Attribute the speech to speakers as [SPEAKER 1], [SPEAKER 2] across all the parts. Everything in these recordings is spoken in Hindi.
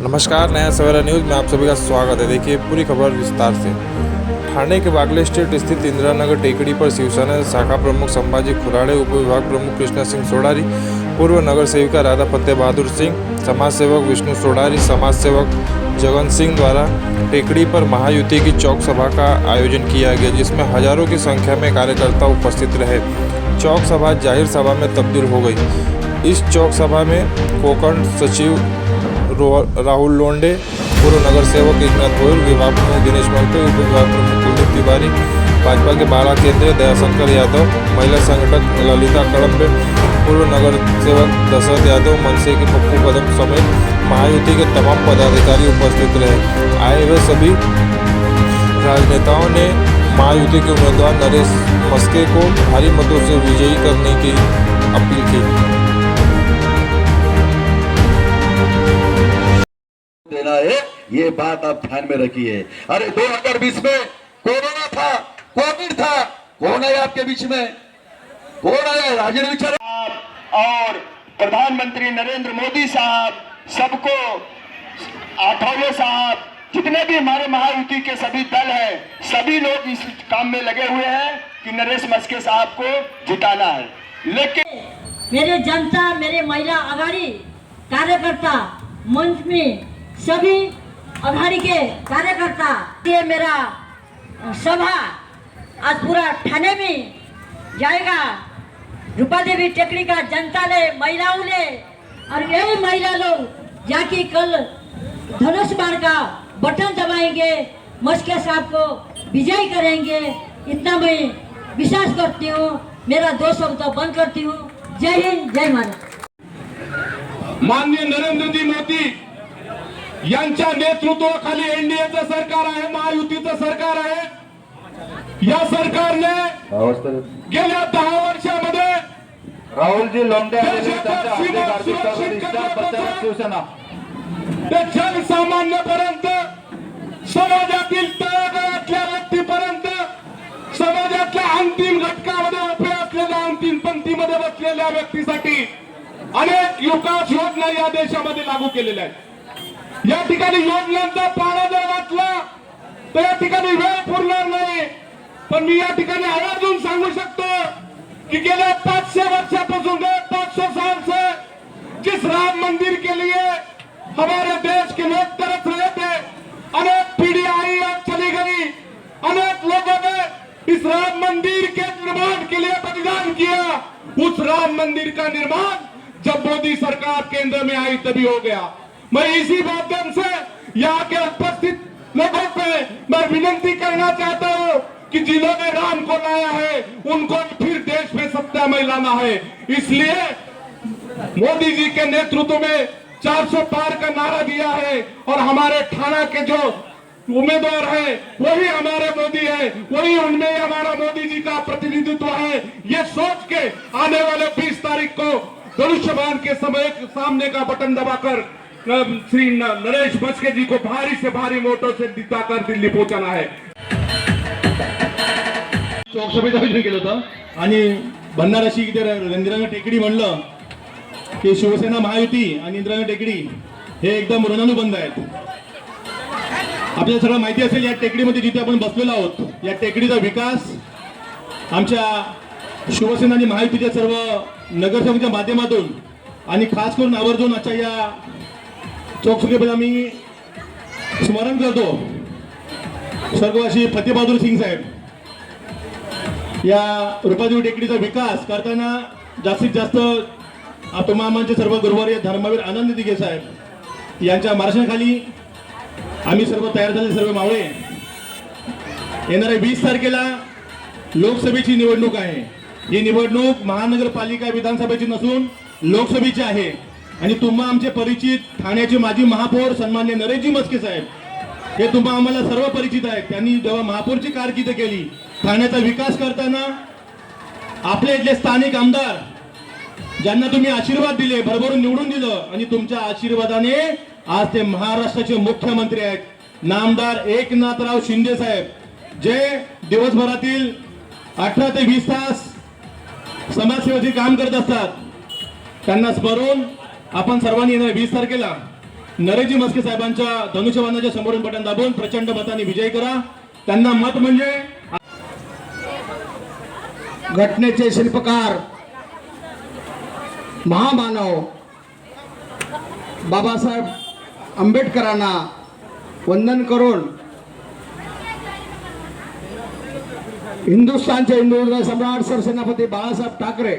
[SPEAKER 1] नमस्कार, नया सवेरा न्यूज़ में आप सभी का स्वागत है। देखिए पूरी खबर विस्तार से। ठाणे के बागले स्टेट स्थित इंदिरानगर टेकड़ी पर शिवसेना शाखा प्रमुख संभाजी खुराड़े, उप विभाग प्रमुख कृष्णा सिंह सोडारी, पूर्व नगर सेविका राधा फतेह बहादुर सिंह, समाज सेवक विष्णु सोडारी, समाज सेवक जगन सिंह द्वारा टेकड़ी पर महायुति की चौक सभा का आयोजन किया गया, जिसमें हजारों की संख्या में कार्यकर्ता उपस्थित रहे। चौक सभा जाहिर सभा में तब्दील हो गई। इस चौक सभा में कोकण सचिव राहुल लोंडे, पूर्व नगर सेवक एकनाथ गोयल, विभाग प्रमुख दिनेश महतो, उप विभाग प्रमुख कुलदीप तिवारी, भाजपा के बाला केंद्रीय दयाशंकर यादव, महिला संगठक ललिता कड़म्बे, पूर्व नगर सेवक दशरथ यादव, मनसे के पप्पू कदम समेत महायुति के तमाम पदाधिकारी उपस्थित रहे। आए हुए सभी राजनेताओं ने महायुति के उम्मीदवार नरेश मस्के को भारी मतों से विजयी करने की अपील की।
[SPEAKER 2] देना है, ये बात आप ध्यान में रखिए। अरे 2020 में कोरोना था, कोविड था, कौन है आपके बीच में? कौन आया? राजेंद्र विचार
[SPEAKER 3] और प्रधानमंत्री नरेंद्र मोदी साहब, सबको आठवले साहब, जितने भी हमारे महायुति के सभी दल हैं, सभी लोग इस काम में लगे हुए हैं कि नरेश मस्के साहब को जिताना है। लेकिन
[SPEAKER 4] मेरे जनता, मेरे महिला आघाड़ी कार्यकर्ता, मंच में सभी आघाड़ी के कार्यकर्ता, ये मेरा सभा आज पूरा ठाणे में जाएगा। रूपा देवी टेकड़ी का जनता ने, महिलाओं ने, और यही महिला लोग जाके कल धनुष बाण का बटन दबाएंगे, मस्के साहब को विजय करेंगे। इतना मैं विश्वास करती हूँ। मेरा 2 शब्द बंद करती हूँ। जय हिंद, जय महाराष्ट्र।
[SPEAKER 3] माननीय नरेंद्रजी मोदी यांच्या नेतृत्वाखाली एनडीएचं सरकार आहे, महायुतीचं सरकार आहे। या सरकारने गेल्या 10 वर्षामध्ये
[SPEAKER 2] राहुलजी लोंढे
[SPEAKER 3] शिवसेना ते जनसामान्यपर्यंत, समाजातील तळागाळातल्या व्यक्तीपर्यंत, समाजातल्या अंतिम घटकामध्ये उभे असलेल्या, अंतिम पंक्तीमध्ये बसलेल्या व्यक्तीसाठी अनेक विकास योजना या देशामध्ये लागू केलेल्या आहेत। या ठिकाणी योजनांचा पाढा जर वाचला तर या ठिकाणी वेळ पुरणार नाही, पण मी या ठिकाणी आवर्जून सांगू शकतो कि गेल्या 500 वर्षापासून 500 साल से जिस राम मंदिर के लिए हमारे देश के लोग तरस रहे थे, अनेक पीढ़ी आई और चली गई, अनेक लोगों ने इस राम मंदिर के निर्माण के लिए बलिदान किया। उस राम मंदिर का निर्माण जब मोदी सरकार केंद्र में आई तभी हो गया। मैं इसी माध्यम से यहाँ के उपस्थित लोगों पे मैं विनती करना चाहता हूँ कि जिन्होंने राम को लाया है उनको फिर देश में सत्ता में लाना है। इसलिए मोदी जी के नेतृत्व में 400 पार का नारा दिया है और हमारे ठाणे के जो उम्मीदवार है वही हमारे मोदी है, वही उनमें हमारा मोदी जी का प्रतिनिधित्व है। ये सोच के आने वाले 20 तारीख को धनुष्य बाण के समय सामने का बटन दबाकर श्री नरेश मस्के जी को भारी से भारी वोटों से जिताकर दिल्ली पहुंचाना है।
[SPEAKER 5] चौकसभेचं आयोजन केलं होतं आणि भंडाराशी इथे इंदिरानगर टेकडी म्हणलं की शिवसेना, महायुती आणि इंदिरानगर टेकडी हे एकदम ऋणानुबंध आहेत। आपल्याला सगळं माहिती असेल, या टेकडीमध्ये जिथे आपण बसलेलो आहोत, या टेकडीचा विकास आमच्या शिवसेना आणि महायुतीच्या सर्व नगरसेवकांच्या माध्यमातून आणि खास करून आवर्जून आजच्या या चौकसभेबद्दल आम्ही स्मरण करतो स्वर्गवासी फतेह बहादूर सिंग साहेब। या रूपादेवी टेकडीचा विकास करताना जास्तीत जास्त आत्मामांचे सर्व गुरुवारी धर्मवीर आनंद दिघे साहेब यांच्या मार्गदर्शनाखाली आम्ही सर्व तयार झालेले सर्व मावळे येणाऱ्या 20 तारखेला लोकसभेची निवडणूक आहे। ही निवडणूक महानगरपालिका विधानसभेची नसून लोकसभेची आहे आणि तुम्हा आमचे परिचित ठाण्याचे माजी महापौर सन्माननीय नरेशजी मस्के साहेब हे तुम्हा आम्हाला सर्व परिचित आहेत। त्यांनी जेव्हा महापौरची कारकीर्द केली, ठाण्याचा विकास करताना आपले इथले स्थानिक आमदार ज्यांना तुम्ही आशीर्वाद दिले, भरभरून निवडून दिलं आणि तुमच्या आशीर्वादाने आज ते महाराष्ट्राचे मुख्यमंत्री आहेत नामदार एकनाथराव शिंदे साहेब, जे दिवसभरातील 18 ते 20 तास समाजसेवेचे काम करत असतात। त्यांना स्मरून आपण सर्वांनी 20 तारखेला नरेशजी म्हस्के साहेबांच्या धनुष्यबाणाच्या समोरून बटन दाबून प्रचंड मताने विजयी करा. त्यांना मत म्हणजे
[SPEAKER 3] घटनेचे शिल्पकार महामानव बाबासाहेब आंबेडकरांना वंदन करून हिंदुस्थानचे हिंदू सम्राट सरसेनापती बाळासाहेब ठाकरे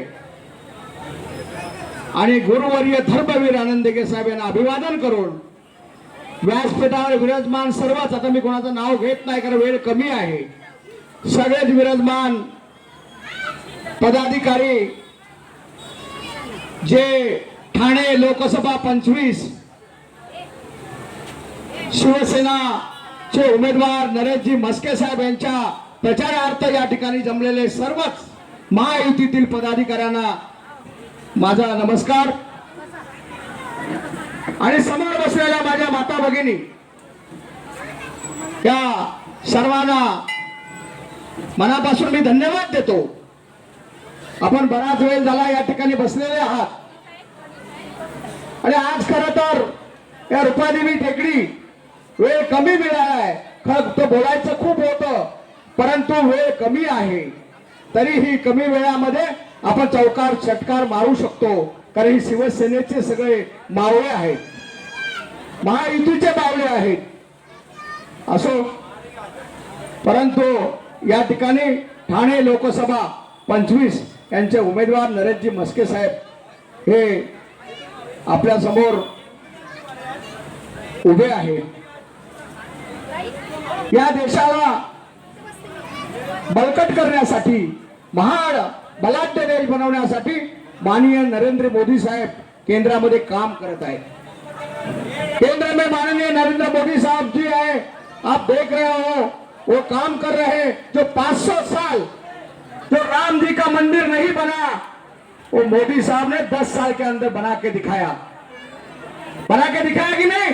[SPEAKER 3] आणि गुरुवर्य धर्मवीर आनंद दिघे साहेब यांना अभिवादन करून व्यासपीठावर विराजमान सर्वच, आता मी कोणाचं नाव घेत नाही कारण वेळ कमी आहे, सगळेच विराजमान पदाधिकारी जे ठाणे लोकसभा 25 शिवसेनाचे उमेदवार नरेशजी म्हस्के साहेब यांच्या प्रचारार्थ या ठिकाणी जमलेले सर्वच महायुतीतील पदाधिकाऱ्यांना माझा नमस्कार. आणि समोर बसलेल्या माझ्या माता भगिनी या सर्वांना मनापासून मी धन्यवाद देतो. आपण बराच वेळ झाला या ठिकाणी बसलेले आहात आणि आज खरं तर या रुपादेवी टेकडी वेळ कमी मिळालाय. खरं तो बोलायचं खूप होतं परंतु वेळ कमी आहे, तरीही कमी वेळामध्ये आपण चौकार षटकार मारू शकतो कारण ही शिवसेनेचे सगळे मावळे आहेत, महायुतीचे मावळे आहेत. असो, परंतु या ठिकाणी ठाणे लोकसभा 25 यांचे उमेदवार नरेशजी म्हस्के साहेब हे आपल्या समोर उभे आहेत. या देशाला बळकट करण्यासाठी, महान बलाढ्य देश बनवण्यासाठी माननीय नरेंद्र मोदी साहेब केंद्रामध्ये काम करत आहेत. केंद्र में माननीय नरेंद्र मोदी साहब जी है, आप देख रहे हो वो काम कर रहे हैं. जो 500 साल जो राम जी का मंदिर नहीं बना वो मोदी साहब ने 10 साल के अंदर बना के दिखाया कि नहीं.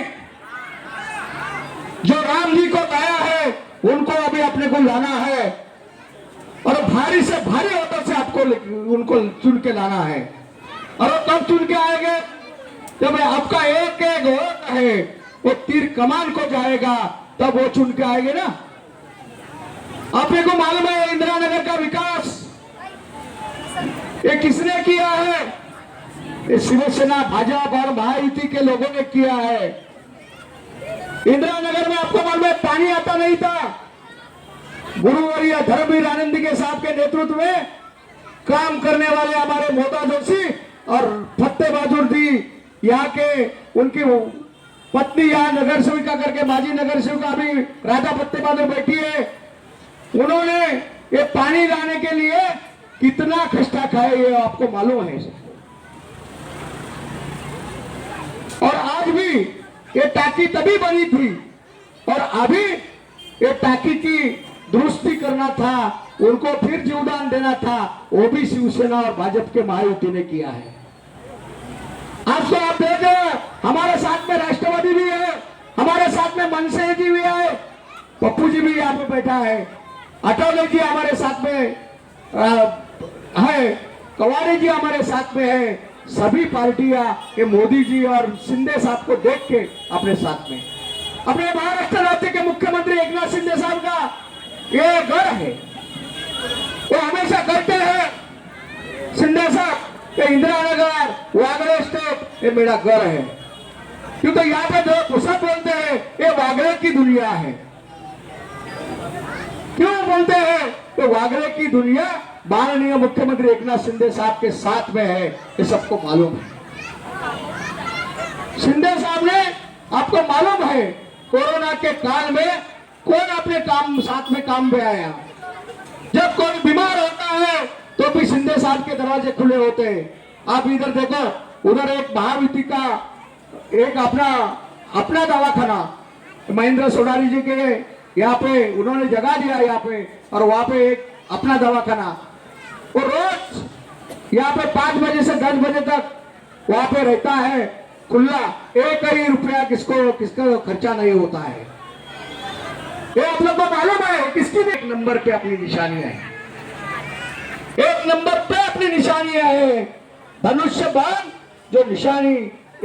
[SPEAKER 3] जो राम जी को लाया है उनको अभी अपने को लाना है और भारी से भारी ऑटो से आपको उनको चुन के लाना है. और कब चुन के आएंगे जब आपका एक एक वोट है वो तीर कमान को जाएगा, तब वो चुन के आएंगे ना. आपने को मालूम है इंदिरा नगर का विकास ये किसने किया है? ये शिवसेना, भाजपा और महायुति के लोगों ने किया है. इंदिरा नगर में आपको मालूम है पानी आता नहीं था. गुरुवर्य धर्मवीर आनंद दिघे साहब के नेतृत्व में काम करने वाले हमारे मोता जोशी और फत्ते बहादुर जी यहाँ के, उनकी पत्नी यहाँ नगर सेविका करके माजी नगर सेविका अभी राजा फत्ते बहादुर बैठी है, उन्होंने ये पानी लाने के लिए कितना कष्टा खाए ये आपको मालूम है. और आज भी ये टाकी तभी बनी थी और अभी ये टाकी की दुरुस्ती करना था, उनको फिर जीवदान देना था, वो भी शिवसेना और भाजपा के महायुति ने किया है. आज तो आप देखे हमारे साथ में राष्ट्रवादी भी है, हमारे साथ में मनसे जी भी है, पप्पू जी भी यहाँ पे बैठा है, अटौले जी हमारे साथ में है, कवाड़ी जी हमारे साथ में है. सभी पार्टियां के मोदी जी और शिंदे साहब को देख के अपने साथ में, अपने महाराष्ट्र राज्य के मुख्यमंत्री एकनाथ शिंदे साहब का ये घर है. वो हमेशा कहते हैं शिंदे साहब कि इंदिरा नगर वागड़े स्टेट ये मेरा घर है, क्योंकि यहाँ पे जो सब बोलते हैं ये वागड़े की दुनिया है. क्यों बोलते हैं कि वागड़े की दुनिया माननीय मुख्यमंत्री एकनाथ शिंदे साहब के साथ में है, ये सबको मालूम है. शिंदे साहब ने, आपको मालूम है कोरोना के काल में कौन अपने काम साथ में काम में आया. जब कोई बीमार होता है तो भी शिंदे साहब के दरवाजे खुले होते हैं. आप इधर देखो, उधर एक महायुति का एक अपना दवाखाना महेंद्र सोडारी जी के यहाँ पे उन्होंने जगह दिया यहाँ पे, और वहाँ पे एक अपना दवाखाना, वो रोज यहाँ पे 5 बजे से 10 बजे तक वहाँ पे रहता है खुला. 1 ही रुपया किसका खर्चा नहीं होता है. ये आप लोग को मालूम है किसकी एक नंबर पे अपनी निशानियां है, एक नंबर पे अपनी निशानियां है. धनुष्य बाण जो निशानी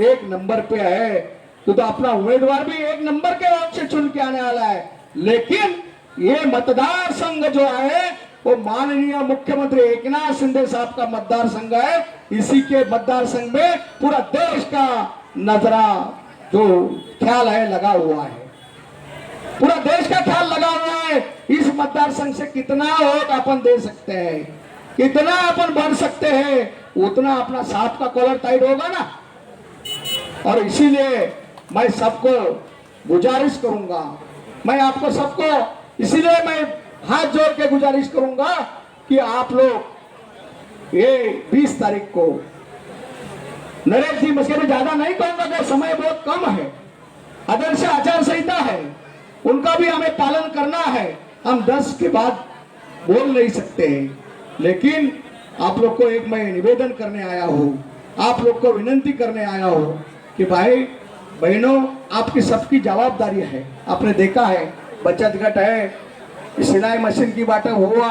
[SPEAKER 3] 1 नंबर पे है तो अपना उम्मीदवार भी एक नंबर के वोट से चुन के आने वाला है। लेकिन ये मतदार संघ जो है वो माननीय मुख्यमंत्री एकनाथ शिंदे साहब का मतदार संघ है। इसी के मतदार संघ में पूरा देश का नजरा जो ख्याल है लगा हुआ है, पूरा देश का ख्याल लगा हुआ है। इस मतदार संघ से कितना वोट अपन दे सकते हैं, कितना अपन बढ़ सकते हैं, उतना अपना सांप का कॉलर टाइट होगा ना। और इसीलिए मैं सबको गुजारिश करूंगा, मैं आपको सबको इसीलिए मैं हाथ जोड़ के गुजारिश करूंगा कि आप लोग ये 20 तारीख को नरेश जी, मैं ज्यादा नहीं कहूंगा कि समय बहुत कम है, आदर्श आचार संहिता है, उनका भी हमें पालन करना है। हम 10 के बाद बोल नहीं सकते हैं, लेकिन आप लोग को एक मैं निवेदन करने आया हूँ, आप लोग को विनंती करने आया हूँ कि भाई बहनों, आपकी सबकी जवाबदारी है। आपने देखा है बचत घट है, सिलाई मशीन की बात हुआ,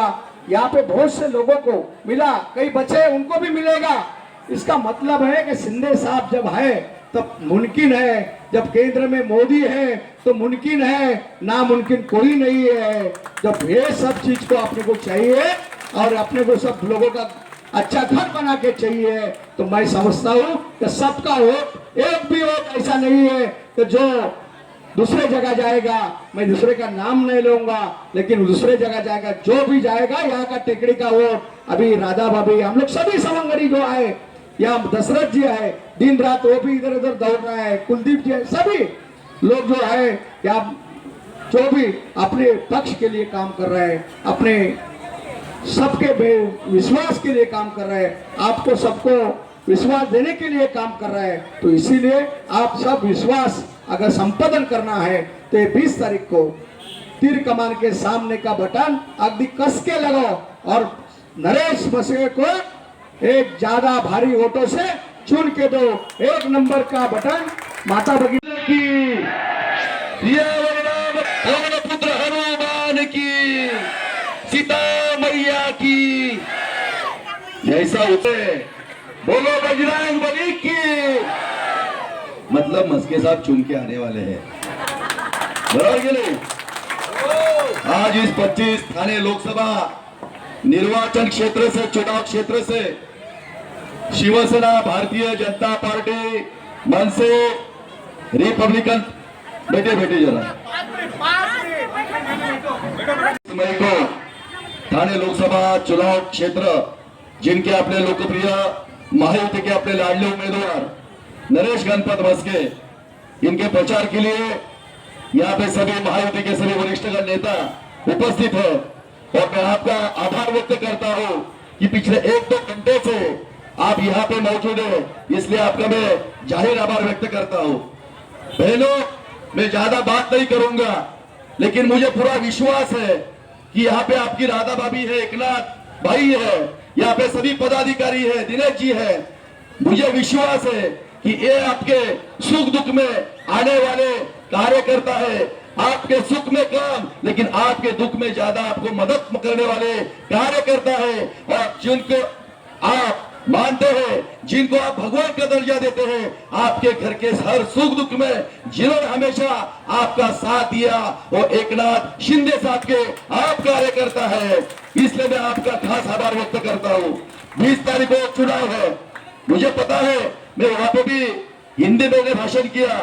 [SPEAKER 3] यहाँ पे बहुत से लोगों को मिला, कई बचे उनको भी मिलेगा। इसका मतलब है कि शिंदे साहब जब है तब मुमकिन है, जब केंद्र में मोदी है तो मुमकिन है, नामुमकिन कोई नहीं है। जब ये सब चीज को अपने को चाहिए और अपने को सब लोगों का अच्छा घर बना के चाहिए, तो मैं समझता हूँ कि सबका वोट, एक भी वोट ऐसा नहीं है कि जो दूसरे जगह जाएगा। मैं दूसरे का नाम नहीं लूंगा, लेकिन दूसरे जगह जाएगा, जो भी जाएगा यहाँ का टेकड़ी का वोट। अभी राधा भाभी, हम लोग सभी सवंगरी जो है, यहाँ दशरथ जी है, दिन रात वो भी इधर उधर दौड़ रहा है, कुलदीप जी है, सभी लोग जो है यहाँ जो भी अपने पक्ष के लिए काम कर रहे हैं, अपने सबके विश्वास के लिए काम कर रहे हैं, आपको सबको विश्वास देने के लिए काम कर रहे हैं। तो इसीलिए आप सब विश्वास अगर संपादन करना है तो ये 20 तारीख को तीर कमान के सामने का बटन अगदी कस के लगाओ और नरेश मसीह को एक ज्यादा भारी वोटों से चुन के दो। एक नंबर का बटन माता भगिनी की,
[SPEAKER 2] पवन पुत्र हनुमान की, सीता मैया की, जैसा उसे बोलो बजरंग बली की। मतलब मस्के साहब चुन के आने वाले हैं, बराबर के नहीं। आज इस 25 थाने लोकसभा निर्वाचन क्षेत्र से, चुनाव क्षेत्र से शिवसेना, भारतीय जनता पार्टी, मनसे, रिपब्लिकन, बेटे जरा मई को थाने लोकसभा चुनाव क्षेत्र जिनके अपने लोकप्रिय महायुति के अपने लाडले उम्मीदवार नरेश गणपत मस्के, इनके प्रचार के लिए यहाँ पे सभी महायुति के सभी वरिष्ठगण नेता उपस्थित है। और मैं आपका आभार व्यक्त करता हूँ कि पिछले 1-2 घंटे से आप यहाँ पे मौजूद है, इसलिए आपका मैं जाहिर आभार व्यक्त करता हूँ। बहनों, मैं ज्यादा बात नहीं करूंगा, लेकिन मुझे पूरा विश्वास है कि यहाँ पे आपकी राधा भाभी है, एकनाथ भाई है, यहाँ पे सभी पदाधिकारी है, दिनेश जी है। मुझे विश्वास है कि ये आपके सुख दुख में आने वाले कार्यकर्ता है, आपके सुख में काम, लेकिन आपके दुख में ज्यादा आपको मदद करने वाले कार्यकर्ता है। और जिनको आप मानते हैं, जिनको आप भगवान का दर्जा देते हैं, आपके घर के हर सुख दुख में जिन्होंने हमेशा आपका साथ दिया, वो एकनाथ शिंदे साहब के आप कार्यकर्ता है। इसलिए मैं आपका खास आभार व्यक्त करता हूँ। 20 तारीख को चुनाव है, मुझे पता है, मैं वहां पे भी हिंदी में भाषण किया।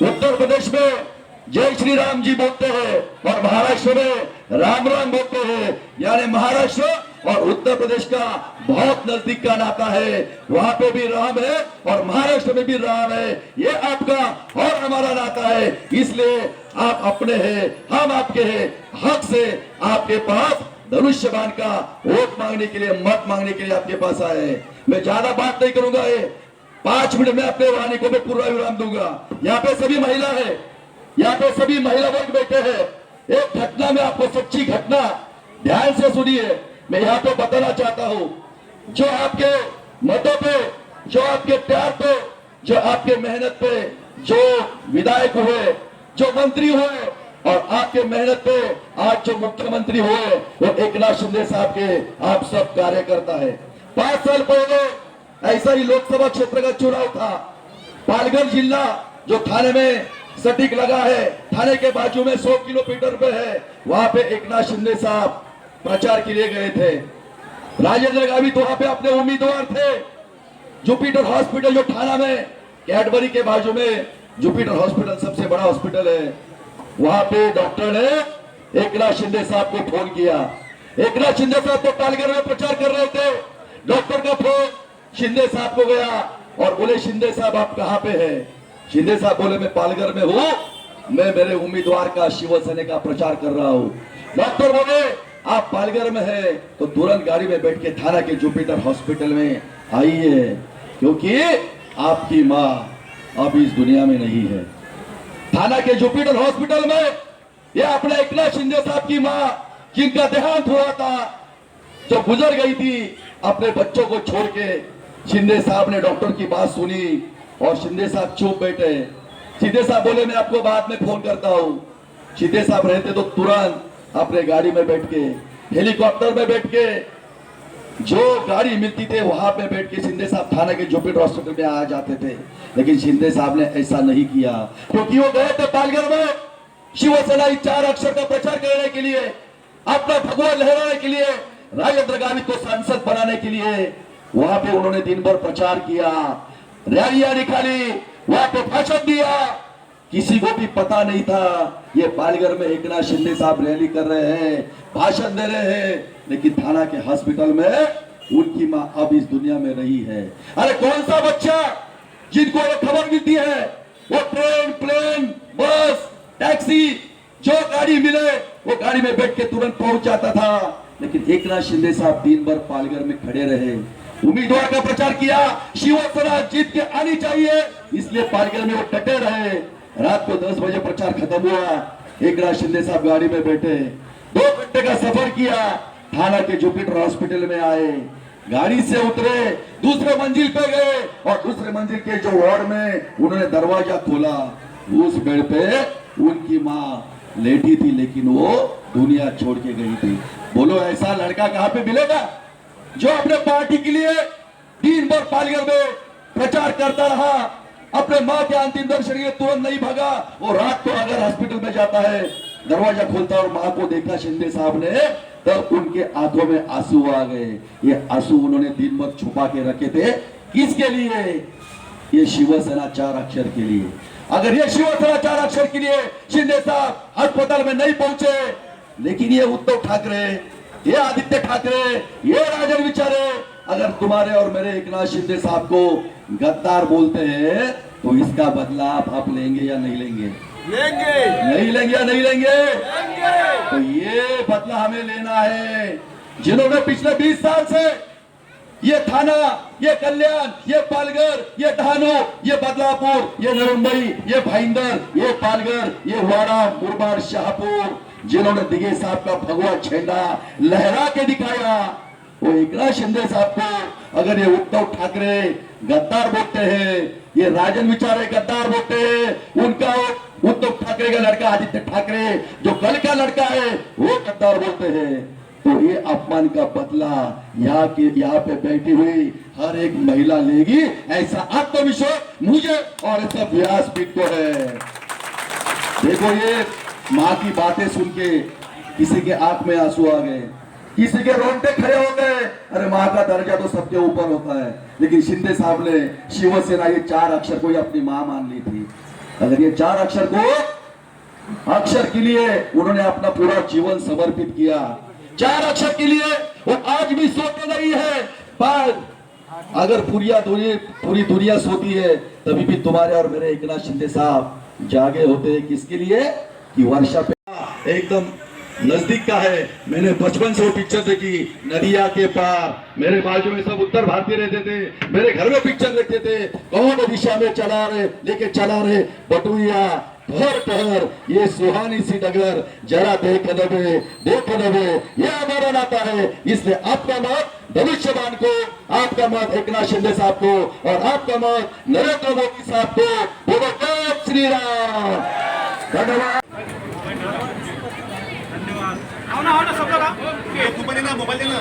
[SPEAKER 2] उत्तर प्रदेश में जय श्री राम जी बोलते हैं और महाराष्ट्र में राम राम बोलते हैं, यानी महाराष्ट्र और उत्तर प्रदेश का बहुत नजदीक का नाता है। वहां पे भी राम है और महाराष्ट्र में भी राम है, ये आपका और हमारा नाता है। इसलिए आप अपने हैं, हम आपके हैं, हक से आपके पास धनुष्यबाण का वोट मांगने के लिए, मत मांगने के लिए आपके पास आए। मैं ज्यादा बात नहीं करूंगा, 5 मिनट में अपने वाणी को मैं पूरा विराम दूंगा। यहाँ पे सभी महिला है, यहाँ पे सभी महिला वर्ग बैठे हैं। एक घटना में आपको, सच्ची घटना, ध्यान से सुनिए, मैं यहाँ पे बताना चाहता हूँ। जो आपके मतों पे, जो आपके प्यार पे, जो आपके मेहनत पे जो विधायक हुए, जो मंत्री हुए, और आपके मेहनत पे आज जो मुख्यमंत्री हुए, वो एकनाथ शिंदे साहब के आप सब कार्यकर्ता है। 5 साल पहले ऐसा ही लोकसभा क्षेत्र का चुनाव था, पालघर जिला जो थाने में सटीक लगा है, थाने के बाजू में 100 किलोमीटर पे है, वहां पे एकनाथ शिंदे साहब प्रचार के लिए गए थे। राजेंद्र गावित वहां पे अपने उम्मीदवार थे। जुपिटर हॉस्पिटल जो थाना में कैडबरी के बाजू में जुपिटर हॉस्पिटल सबसे बड़ा हॉस्पिटल है, वहां पे डॉक्टर ने एकनाथ शिंदे साहब को फोन किया। एकनाथ शिंदे साहब तो पालघर में प्रचार कर रहे थे। डॉक्टर का फोन शिंदे साहब को गया और बोले शिंदे साहब आप कहां पे हैं? शिंदे साहब बोले मैं पालघर में हूं, मैं मेरे उम्मीदवार का शिवसेना का प्रचार कर रहा हूं। डॉक्टर बोले आप पालघर में है तो तुरंत गाड़ी में बैठ के थाना के जुपिटर हॉस्पिटल में आइए, क्योंकि आपकी मां अब इस दुनिया में नहीं है। थाना के जुपिटर हॉस्पिटल में ये अपने एकनाथ शिंदे साहब की मां, जिनका देहांत हुआ था, जो गुजर गई थी अपने बच्चों को छोड़ के, शिंदे साहब ने डॉक्टर की बात सुनी और शिंदे साहब चुप बैठे। शिंदे साहब बोले मैं आपको बाद में फोन करता हूं। शिंदे साहब रहते तो तुरंत अपने गाड़ी में बैठ के, हेलीकॉप्टर में बैठ के, जो गाड़ी मिलती थे वहां पे बैठ के शिंदे साहब थाना के जुपिटर हॉस्पिटल में आ जाते थे। लेकिन शिंदे साहब ने ऐसा नहीं किया, क्योंकि वो गए थे पालघर में शिवसेना 4 अक्षर का प्रचार करने के लिए, अपना भगवा लहराने के लिए, राजेंद्र गावित को सांसद बनाने के लिए। वहां पे उन्होंने दिन भर प्रचार किया, रैलियां निकाली, वहां पे भाषण दिया। किसी को भी पता नहीं था ये पालघर में एकनाथ शिंदे साहब रैली कर रहे हैं, भाषण दे रहे हैं, लेकिन थाना के हॉस्पिटल में उनकी मां अब इस दुनिया में नहीं है। अरे कौन सा बच्चा जिनको ये खबर मिलती है वो ट्रेन, प्लेन, बस, टैक्सी, जो गाड़ी मिले वो गाड़ी में बैठ के तुरंत पहुंच जाता था। लेकिन एकनाथ शिंदे साहब दिन भर पालघर में खड़े रहे, उम्मीदवार का प्रचार किया, शिवसेना जीत के आनी चाहिए, इसलिए पालघर में वो डटे रहे। रात को 10 बजे प्रचार खत्म हुआ, एकनाथ शिंदे साहब गाड़ी में बैठे 2 घंटे का सफर किया, थाना के जुपिटर हॉस्पिटल में आए, गाड़ी से उतरे, दूसरे मंजिल पे गए और दूसरे मंजिल के जो वार्ड में उन्होंने दरवाजा खोला, उस बेड पे उनकी मां लेटी थी, लेकिन वो दुनिया छोड़ के गई थी। बोलो ऐसा लड़का कहां पे मिलेगा जो अपने पार्टी के लिए दिन भर पालघर में प्रचार करता रहा, अपने मां के अंतिम दर्शन के लिए तुरंत नहीं भागा। वो रात को अगर हॉस्पिटल में जाता है, दरवाजा खोलता और मां को देखा शिंदे साहब ने, तब उनके आंखों में आंसू आ गए। ये आंसू उन्होंने दिन भर छुपा के रखे थे, किसके लिए? ये शिवसेना 4 अक्षर के लिए। अगर ये शिवसेना 4 अक्षर के लिए शिंदे साहब अस्पताल में नहीं पहुंचे, लेकिन ये उद्धव ठाकरे, ये आदित्य ठाकरे, ये राजन विचारे अगर तुम्हारे और मेरे एकनाथ शिंदे साहब को गद्दार बोलते हैं, तो इसका बदला आप लेंगे या नहीं लेंगे? नहीं लेंगे या नहीं लेंगे? तो ये बदला हमें लेना है। जिन्होंने पिछले 20 साल से ये थाना, ये कल्याण, ये पालघर, ये डहाणू, ये बदलापुर, ये नरम्बई, ये भाईंदर, ये पालघर, ये वाड़ा, मुरबाड, शाहपुर, जिन्होंने दिगे साहब का भगवा झंडा लहरा के दिखाया, वो एकनाथ शिंदे साहब को अगर ये उद्धव ठाकरे गद्दार बोलते हैं, ये राजन विचारे गद्दार बोलते हैं, उनका उद्धव ठाकरे का लड़का आदित्य ठाकरे जो कल का लड़का है वो गद्दार बोलते हैं, तो ये अपमान का बदला यहाँ पे बैठी हुई हर एक महिला लेगी, ऐसा आत्मविश्वास मुझे और ऐसा व्यासपीठ को है। देखो ये माँ की बातें सुन के किसी के आंख में आंसू आ गए, किसी के रोंगटे खड़े हो गए। अरे माँ का दर्जा तो सबके ऊपर होता है, लेकिन शिंदे साहब ने शिवसेना ये 4 अक्षर को ही अपनी माँ मान ली थी। अगर ये 4 अक्षर के लिए उन्होंने अपना पूरा जीवन समर्पित किया, 4 अक्षर के लिए वो आज भी सोते नहीं है। पर अगर पूरी दुनिया सोती है, तभी भी तुम्हारे और मेरे एकनाथ शिंदे साहब जागे होते हैं। किसके लिए? कि वर्षा पे एकदम नजदीक का है। मैंने बचपन से वो पिक्चर देखी, नदिया के पार, मेरे बाजू में सब उत्तर भारतीय रहते थे, मेरे घर में पिक्चर देखते थे, कौन दिशा में लेके चला रहे बटुइया ठहर ठहर, ये सुहानी सी डगर, जरा देख दबे ये हमारा नाता है। इसलिए आपका मत भविष्यवान को, आपका मत एकनाथ शिंदे साहब को और आपका मत नरेंद्र मोदी साहब को। बोलो जय श्री राम। धन्यवाद।
[SPEAKER 6] मोबाईल दे ना